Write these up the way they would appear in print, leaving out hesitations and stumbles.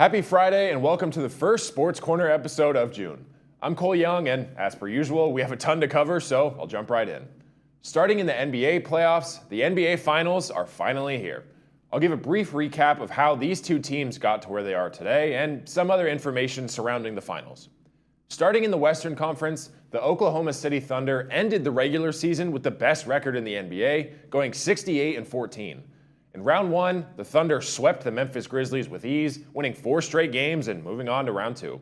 Happy Friday and welcome to the first Sports Corner episode of June. I'm Cole Young and as per usual, we have a ton to cover, so I'll jump right in. Starting in the NBA playoffs, the NBA Finals are finally here. I'll give a brief recap of how these two teams got to where they are today and some other information surrounding the finals. Starting in the Western Conference, the Oklahoma City Thunder ended the regular season with the best record in the NBA, going 68-14. In round one, the Thunder swept the Memphis Grizzlies with ease, winning 4 straight games and moving on to round 2.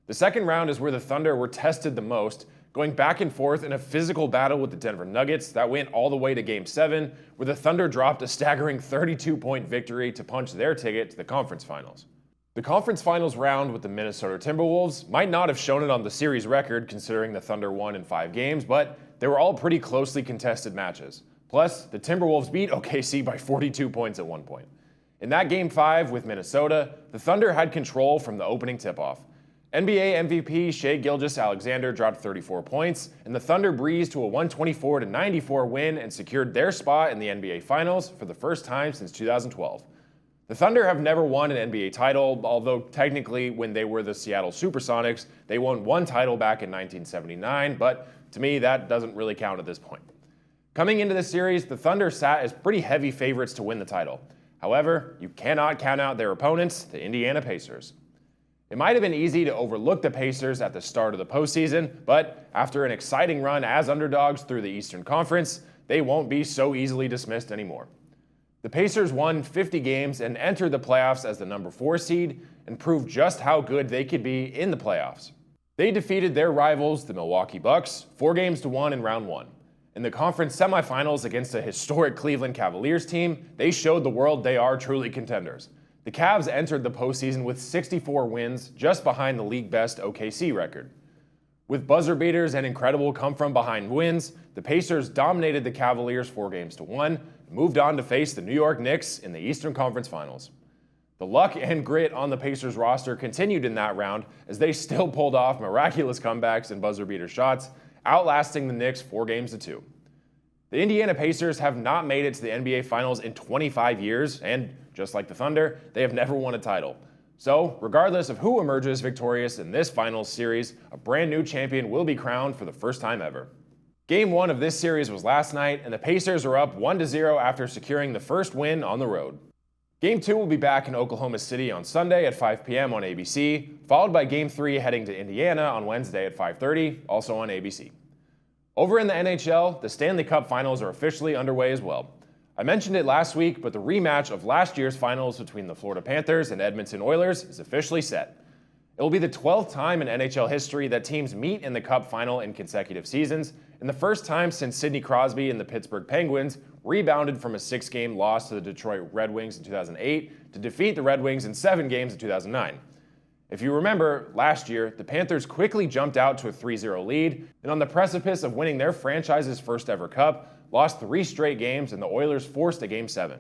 The second round is where the Thunder were tested the most, going back and forth in a physical battle with the Denver Nuggets that went all the way to Game 7, where the Thunder dropped a staggering 32-point victory to punch their ticket to the conference finals. The conference finals round with the Minnesota Timberwolves might not have shown it on the series record considering the Thunder won in 5 games, but they were all pretty closely contested matches. Plus, the Timberwolves beat OKC by 42 points at one point. In that Game 5 with Minnesota, the Thunder had control from the opening tip-off. NBA MVP Shai Gilgeous-Alexander dropped 34 points, and the Thunder breezed to a 124-94 win and secured their spot in the NBA Finals for the first time since 2012. The Thunder have never won an NBA title, although technically when they were the Seattle Supersonics, they won one title back in 1979, but to me that doesn't really count at this point. Coming into this series, the Thunder sat as pretty heavy favorites to win the title. However, you cannot count out their opponents, the Indiana Pacers. It might have been easy to overlook the Pacers at the start of the postseason, but after an exciting run as underdogs through the Eastern Conference, they won't be so easily dismissed anymore. The Pacers won 50 games and entered the playoffs as the number 4 seed and proved just how good they could be in the playoffs. They defeated their rivals, the Milwaukee Bucks, 4-1 in round 1. In the conference semifinals against a historic Cleveland Cavaliers team, they showed the world they are truly contenders. The Cavs entered the postseason with 64 wins, just behind the league-best OKC record. With buzzer beaters and incredible come-from-behind wins, the Pacers dominated the Cavaliers 4-1 and moved on to face the New York Knicks in the Eastern Conference Finals. The luck and grit on the Pacers roster continued in that round as they still pulled off miraculous comebacks and buzzer beater shots, outlasting the Knicks 4-2. The Indiana Pacers have not made it to the NBA Finals in 25 years, and just like the Thunder, they have never won a title. So, regardless of who emerges victorious in this finals series, a brand new champion will be crowned for the first time ever. Game 1 of this series was last night, and the Pacers are up 1-0 after securing the first win on the road. Game 2 will be back in Oklahoma City on Sunday at 5 p.m. on ABC, followed by Game 3 heading to Indiana on Wednesday at 5:30, also on ABC. Over in the NHL, the Stanley Cup Finals are officially underway as well. I mentioned it last week, but the rematch of last year's finals between the Florida Panthers and Edmonton Oilers is officially set. It will be the 12th time in NHL history that teams meet in the Cup Final in consecutive seasons, and the first time since Sidney Crosby and the Pittsburgh Penguins rebounded from a 6-game loss to the Detroit Red Wings in 2008 to defeat the Red Wings in 7 games in 2009. If you remember, last year, the Panthers quickly jumped out to a 3-0 lead, and on the precipice of winning their franchise's first ever cup, lost 3 straight games and the Oilers forced a Game 7.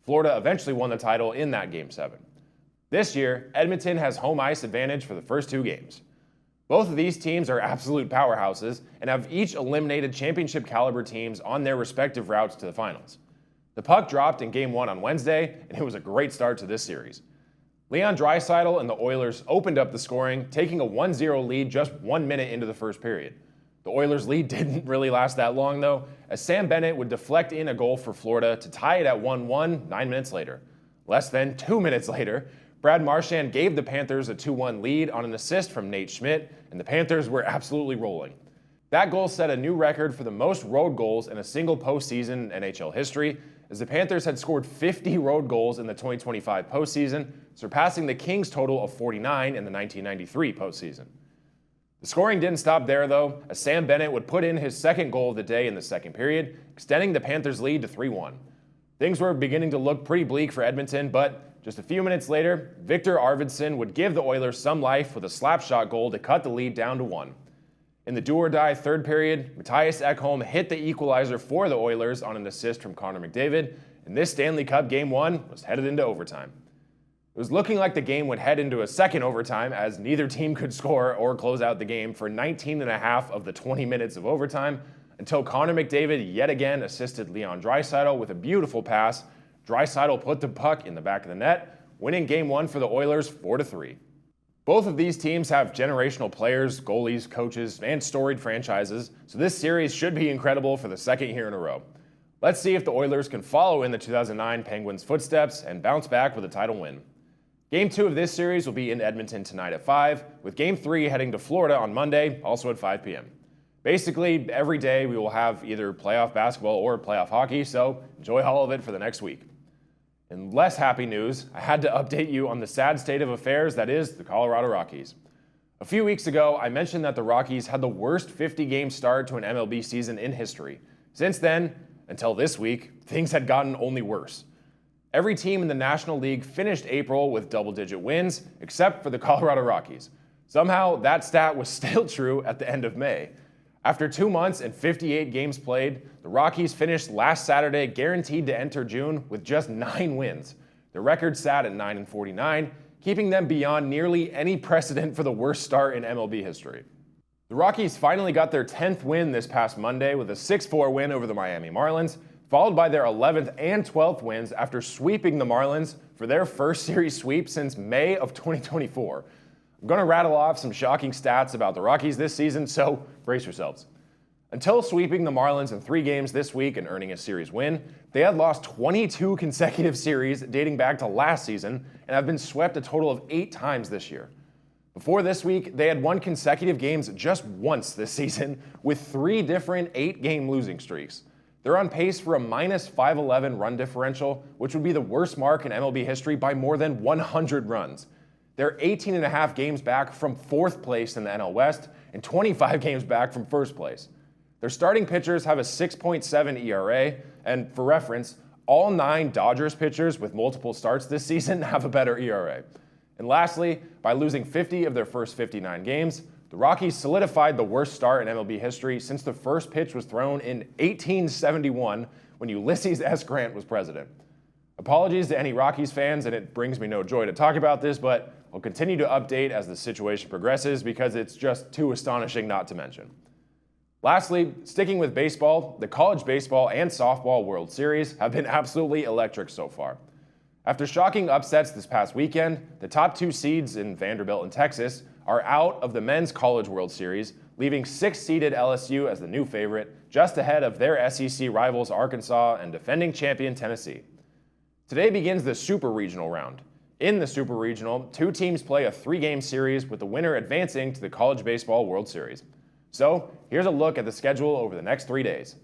Florida eventually won the title in that Game 7. This year, Edmonton has home ice advantage for the first 2 games. Both of these teams are absolute powerhouses and have each eliminated championship caliber teams on their respective routes to the finals. The puck dropped in Game 1 on Wednesday, and it was a great start to this series. Leon Draisaitl and the Oilers opened up the scoring, taking a 1-0 lead just 1 minute into the first period. The Oilers' lead didn't really last that long, though, as Sam Bennett would deflect in a goal for Florida to tie it at 1-1 9 minutes later. Less than 2 minutes later, Brad Marchand gave the Panthers a 2-1 lead on an assist from Nate Schmidt, and the Panthers were absolutely rolling. That goal set a new record for the most road goals in a single postseason in NHL history, as the Panthers had scored 50 road goals in the 2025 postseason, surpassing the Kings' total of 49 in the 1993 postseason. The scoring didn't stop there, though, as Sam Bennett would put in his second goal of the day in the second period, extending the Panthers' lead to 3-1. Things were beginning to look pretty bleak for Edmonton, but just a few minutes later, Victor Arvidsson would give the Oilers some life with a slapshot goal to cut the lead down to 1. In the do-or-die third period, Mattias Ekholm hit the equalizer for the Oilers on an assist from Connor McDavid, and this Stanley Cup Game 1 was headed into overtime. It was looking like the game would head into a second overtime as neither team could score or close out the game for 19.5 of the 20 minutes of overtime until Connor McDavid yet again assisted Leon Draisaitl with a beautiful pass. Draisaitl put the puck in the back of the net, winning Game 1 for the Oilers 4-3. Both of these teams have generational players, goalies, coaches, and storied franchises, so this series should be incredible for the second year in a row. Let's see if the Oilers can follow in the 2009 Penguins' footsteps and bounce back with a title win. Game 2 of this series will be in Edmonton tonight at 5, with Game 3 heading to Florida on Monday, also at 5 p.m. Basically, every day we will have either playoff basketball or playoff hockey, so enjoy all of it for the next week. In less happy news, I had to update you on the sad state of affairs that is the Colorado Rockies. A few weeks ago, I mentioned that the Rockies had the worst 50-game start to an MLB season in history. Since then, until this week, things had gotten only worse. Every team in the National League finished April with double-digit wins, except for the Colorado Rockies. Somehow, that stat was still true at the end of May. After 2 months and 58 games played, the Rockies finished last Saturday guaranteed to enter June with just 9 wins. The record sat at 9-49, keeping them beyond nearly any precedent for the worst start in MLB history. The Rockies finally got their 10th win this past Monday with a 6-4 win over the Miami Marlins, followed by their 11th and 12th wins after sweeping the Marlins for their first series sweep since May of 2024. I'm going to rattle off some shocking stats about the Rockies this season, so brace yourselves. Until sweeping the Marlins in 3 games this week and earning a series win, they had lost 22 consecutive series dating back to last season and have been swept a total of 8 times this year. Before this week, they had won consecutive games just once this season with 3 different 8-game losing streaks. They're on pace for a minus .511 run differential, which would be the worst mark in MLB history by more than 100 runs. They're 18.5 games back from 4th place in the NL West and 25 games back from 1st place. Their starting pitchers have a 6.7 ERA, and for reference, all 9 Dodgers pitchers with multiple starts this season have a better ERA. And lastly, by losing 50 of their first 59 games, the Rockies solidified the worst start in MLB history since the first pitch was thrown in 1871 when Ulysses S. Grant was president. Apologies to any Rockies fans, and it brings me no joy to talk about this, but I'll continue to update as the situation progresses because it's just too astonishing not to mention. Lastly, sticking with baseball, the college baseball and softball World Series have been absolutely electric so far. After shocking upsets this past weekend, the top 2 seeds in Vanderbilt and Texas are out of the Men's College World Series, leaving 6th-seeded LSU as the new favorite, just ahead of their SEC rivals Arkansas and defending champion Tennessee. Today begins the Super Regional round. In the Super Regional, 2 teams play a 3-game series with the winner advancing to the College Baseball World Series. So, here's a look at the schedule over the next 3 days.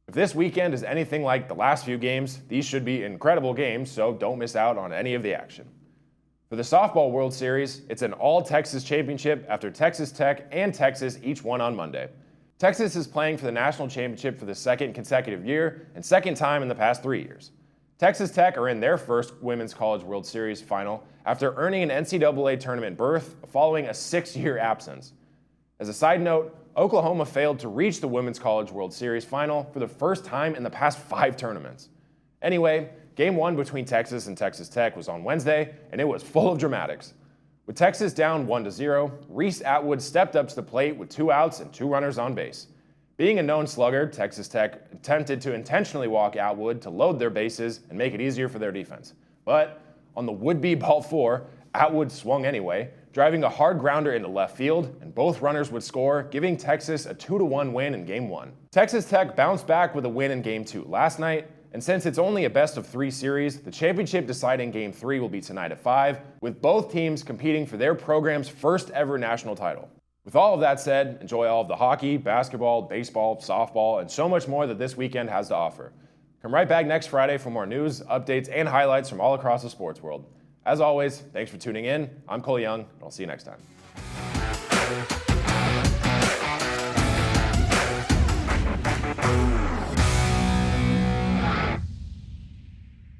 If this weekend is anything like the last few games, these should be incredible games, so don't miss out on any of the action. For the Softball World Series, it's an all-Texas championship after Texas Tech and Texas each won on Monday. Texas is playing for the national championship for the 2nd consecutive year and 2nd time in the past 3 years. Texas Tech are in their first Women's College World Series final after earning an NCAA tournament berth following a 6-year absence. As a side note, Oklahoma failed to reach the Women's College World Series final for the first time in the past 5 tournaments. Anyway, Game 1 between Texas and Texas Tech was on Wednesday, and it was full of dramatics. With Texas down 1-0, Reese Atwood stepped up to the plate with 2 outs and 2 runners on base. Being a known slugger, Texas Tech attempted to intentionally walk Atwood to load their bases and make it easier for their defense. But on the would-be ball 4, Atwood swung anyway, driving a hard grounder into left field, and both runners would score, giving Texas a 2-1 win in Game 1. Texas Tech bounced back with a win in Game 2 last night, and since it's only a best-of-3 series, the championship deciding Game 3 will be tonight at 5, with both teams competing for their program's first-ever national title. With all of that said, enjoy all of the hockey, basketball, baseball, softball, and so much more that this weekend has to offer. Come right back next Friday for more news, updates, and highlights from all across the sports world. As always, thanks for tuning in. I'm Cole Young, and I'll see you next time.